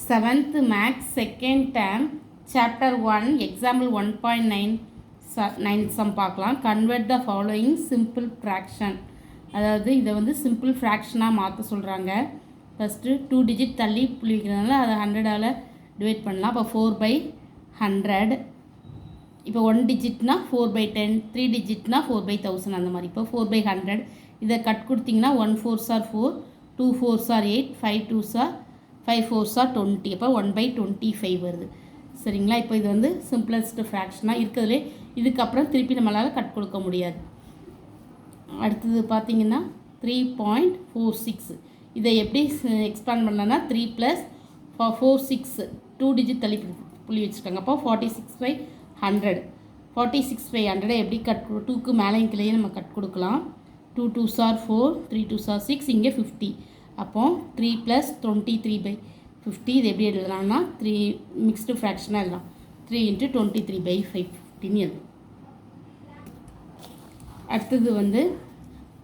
7th Max second term chapter 1 example 1.9 sum பார்க்கலாம். convert the following simple fraction. அதாவது இதை வந்து simple fractionாக மாற்ற சொல்கிறாங்க. ஃபஸ்ட்டு 2 digit தள்ளி புள்ளிக்கிறதுனால அதை 100ஆல் டிவைட் பண்ணலாம். அப்போ 4/100. இப்போ 1 digitனா 4/10, 3 digitனா 4/1000 அந்த மாதிரி. இப்போ 4/100 இதை கட் கொடுத்திங்கன்னா 1 4s are 4, 2 4s are 8, 5 2s are 5 4s are 20. அப்போ 1/25 வருது. சரிங்களா? இப்போ இது வந்து சிம்பிளஸ்ட் ஃப்ராக்ஷனாக இருக்கிறதுலே இதுக்கப்புறம் திருப்பி நம்மளால் கட் கொடுக்க முடியாது. அடுத்தது பார்த்திங்கன்னா 3.46. இதை எப்படி எக்ஸ்பேண்ட் பண்ணலான்னா 3 + 4 6 2 digit தள்ளி புள்ளி வச்சுருக்காங்க. அப்போ 46/100. 46/100 எப்படி கட் 2க்கு மேலேயும் கீழே நம்ம கட் கொடுக்கலாம். 2 2s are 4, 3 2s are 6, இங்கே 50. அப்போ 3 + 23/50. இது எப்படி எழுதலாம்னா 3 மிக்ஸ்டு ஃப்ராக்ஷனாக எழுதலாம். 3 × 23/50 எழுதலாம். அடுத்தது வந்து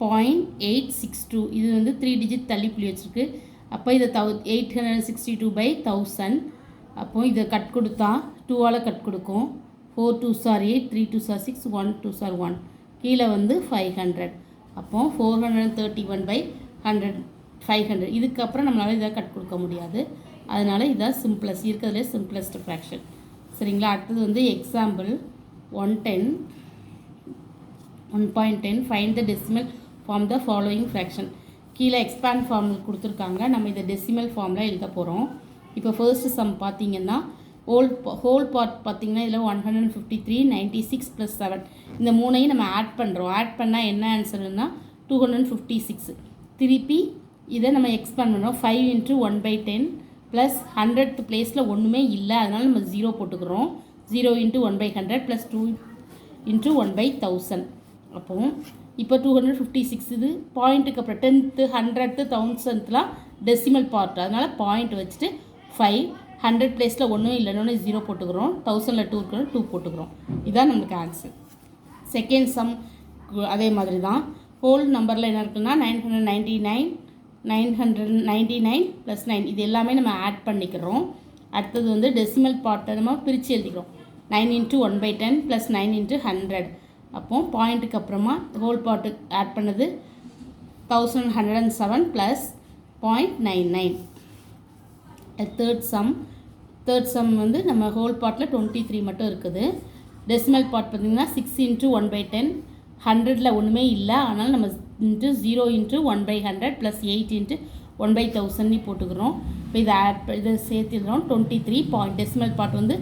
0.862. இது வந்து 3 digit தள்ளி புள்ளி வச்சுருக்கு. அப்போ இதை 862/1000. அப்போது இதை கட் கொடுத்தா 2ஆல் கட் கொடுக்கும். 4 2s are 8, 3 2s are 6, 1 2s are 1. கீழே வந்து 500. அப்போது 431/100 500. இதுக்கப்புறம் நம்மளால் இதை கட் கொடுக்க முடியாது. அதனால் இதான் சிம்பிளஸ்ட் இருக்கிறதுலே சிம்பிளஸ்ட் ஃப்ராக்ஷன். சரிங்களா? அடுத்தது வந்து example 1.10 find the decimal form the following fraction. கீழே எக்ஸ்பேண்ட் ஃபார்ம் கொடுத்துருக்காங்க. நம்ம இதை டெசிமல் ஃபார்மில் எழுத போகிறோம். இப்போ ஃபர்ஸ்ட் சம் பார்த்திங்கன்னா ஹோல் பார்ட் பார்த்திங்கன்னா இதில் 153, 96 + 7 இந்த மூணையும் நம்ம ஆட் பண்ணுறோம். ஆட் பண்ணால் என்ன ஆன்சர்னா 256. திருப்பி இதை நம்ம எக்ஸ்பேண்ட் பண்ணுறோம். 5 × 1/10 ப்ளஸ் 100th பிளேஸில் ஒன்றுமே இல்லை, அதனால் நம்ம 0 போட்டுக்கிறோம். 0 × 1/100 ப்ளஸ் 2 × 1/1000. அப்போது இப்போ 256 இது பாயிண்ட்டுக்கு அப்புறம் 10th 100th 1000thலாம் டெசிமல் பார்ட், அதனால் பாயிண்ட் வச்சுட்டு 5 100 பிளேஸில் ஒன்றும் இல்லைன்னு 0 போட்டுக்கிறோம். 1000ல் 2 இருக்கிறோம், 2 போட்டுக்கிறோம். இதுதான் நம்மளுக்கு ஆன்சர். செகண்ட் சம் அதே மாதிரி தான். ஹோல் நம்பரில் என்ன இருக்குன்னா 999 + 9 இது எல்லாமே நம்ம ஆட் பண்ணிக்கிறோம். அடுத்தது வந்து டெசிமல் பார்ட்டை நம்ம பிரித்து எழுதிக்கிறோம். 9 × 1/10 ப்ளஸ் 9 × 100. அப்போது பாயிண்ட்டுக்கு அப்புறமா ஹோல் பார்ட்டு ஆட் பண்ணது 1107 ப்ளஸ் 0.99. தேர்ட் சம் வந்து நம்ம ஹோல் பார்ட்டில் 23 மட்டும் இருக்குது. டெசிமல் பார்ட் பார்த்திங்கன்னா 6 × 1/10 100ல் ஒன்றுமே இல்லை, ஆனால் நம்ம 0 × 1/100 ப்ளஸ் 8 × 1/1000 போட்டுக்கிறோம். இப்போ இதை சேர்த்துக்கிறோம். 23 பாயிண்ட் டெசிமல் பார்ட் வந்து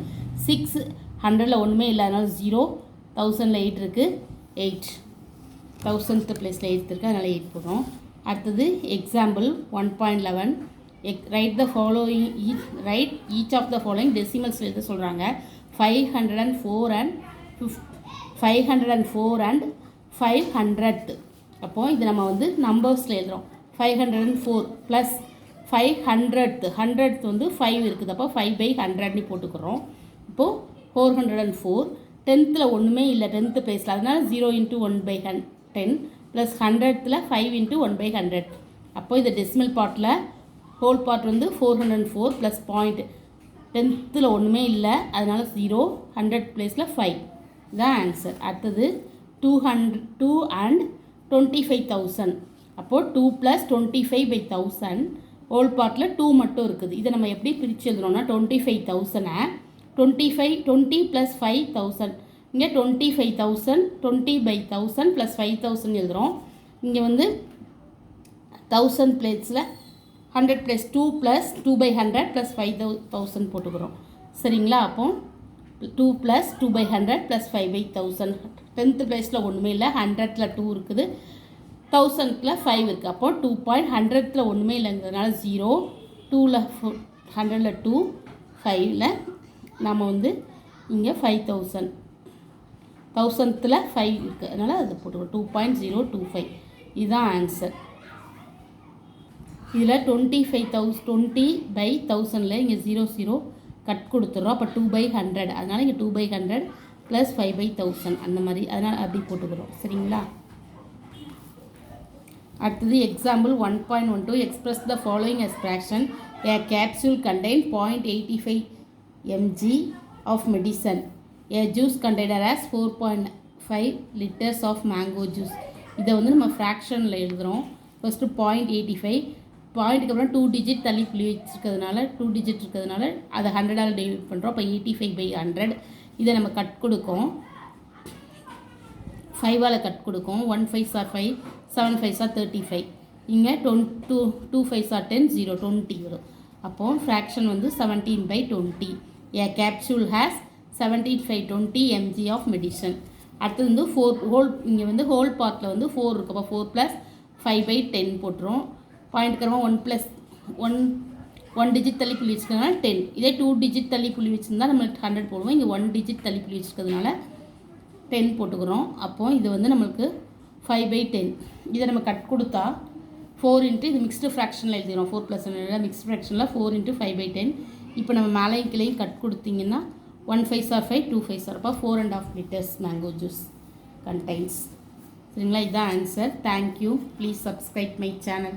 6 100ல் ஒன்றுமே இல்லை, அதனால் 0 1000ல் 8 இருக்குது, 8 1000th பிளேஸில் 8 இருக்குது, அதனால் 8 போடுறோம். அடுத்தது example 1.11 write each of the following decimals எழுத சொல்கிறாங்க. 504 and 500th. அப்போது இது நம்ம வந்து நம்பர்ஸில் எழுதுகிறோம். 504 ப்ளஸ் 500th வந்து 5 இருக்குது, அப்போ 5/100 போட்டுக்கிறோம். இப்போது 404 10th ஒன்றுமே இல்லை 10th பிளேஸில், அதனால் 0 × 1/10 ப்ளஸ் 100th 5 × 1/100. அப்போது இது டெசிமல் பார்ட்டில் ஹோல் பார்ட் வந்து 404 ப்ளஸ் பாயிண்ட் 10th ஒன்றுமே இல்லை, அதனால் 0 100th பிளேஸில் 5 தான் ஆன்சர். அடுத்தது 2 and 25,000. அப்போது 2 + 25/1000 ஹோல் பார்ட்டில் 2 மட்டும் இருக்குது. இதை நம்ம எப்படி பிரித்து எழுதுறோம்னா 25,000 20 + 5,000 இங்கே 25,000 20/1000 ப்ளஸ் 5,000 எழுதுகிறோம். இங்கே வந்து 1000 பிளேஸில் 100 + 2 + 2/100 ப்ளஸ் 5,000 போட்டுக்கிறோம். சரிங்களா? அப்போது 2 + 2/100 ப்ளஸ் 5/1000 10th பிளேஸில் ஒன்றுமே இல்லை, 100ல் 2 இருக்குது, 1000ல் 5 இருக்குது. அப்போது 2.100ல் ஒன்றுமே இல்லைங்கிறதுனால 0 2ல் 100ல் 2 5ல் நம்ம வந்து இங்கே 5000 1000ல் 5 இருக்குது, அதனால் அது போட்டுக்கிறோம். 2.025 இதுதான் ஆன்சர். இதில் 20/1000 இங்கே 0 கட் கொடுத்துட்றோம். அப்போ 2/100, அதனால் இங்கே 2/100 ப்ளஸ் 5/1000 அந்த மாதிரி, அதனால் அப்படி போட்டுக்கிறோம். சரிங்களா? அடுத்தது example 1.12 express the following as fraction A capsule contains 0.85 mg of medicine. A juice container has 4.5 liters of mango juice. இதை வந்து நம்ம ஃப்ராக்ஷனில் எழுதுகிறோம். ஃபஸ்ட்டு 0.85 பாயிண்ட்டுக்கு அப்புறம் 2 டிஜிட் தள்ளி புள்ளி வச்சுருக்கிறதுனால 2 டிஜிட் இருக்கிறதுனால அதை 100ஆல் டிவைட் பண்ணுறோம். அப்போ 85/100 இதை நம்ம கட் கொடுக்கும். 5ஆல் கட் கொடுக்கும். 1 5s are 5, 7 5s are 35. இங்கே 2 5s are 10, 0 20 வரும். அப்போது ஃப்ராக்ஷன் வந்து 17/20. A capsule has 17/20 mg of medicine. அடுத்தது வந்து 4 ஹோல், இங்கே வந்து ஹோல் பார்ட்டில் வந்து 4 இருக்குது. அப்போ 4 + 5/10 போட்டுரும். பாயிண்ட்க்கு 1 டிஜிட் தள்ளி புள்ளி வச்சுக்கிறதுனால 10. இதே 2 டிஜிட் தள்ளி புள்ளி வச்சுருந்தா நம்ம 100 போடுவோம். இங்கே 1 டிஜிட் தள்ளி புள்ளி வச்சுக்கிறதுனால 10 போட்டுக்கிறோம். அப்போது இது வந்து நம்மளுக்கு 5/10. இதை நம்ம கட் கொடுத்தா 4 இன்ட்டு இது மிக்ஸ்டு ஃப்ராக்ஷனில் எழுதிடும். 4 + 1 மிக்ஸ்டு ஃப்ராக்ஷனில் 4 × 5/10. இப்போ நம்ம மேலையும் கிளையும் கட் கொடுத்தீங்கன்னா 1 5s are 5, 2 5s are 4.5 liters mango juice contains. சரிங்களா, இதுதான் answer. Thank you. Please subscribe my channel.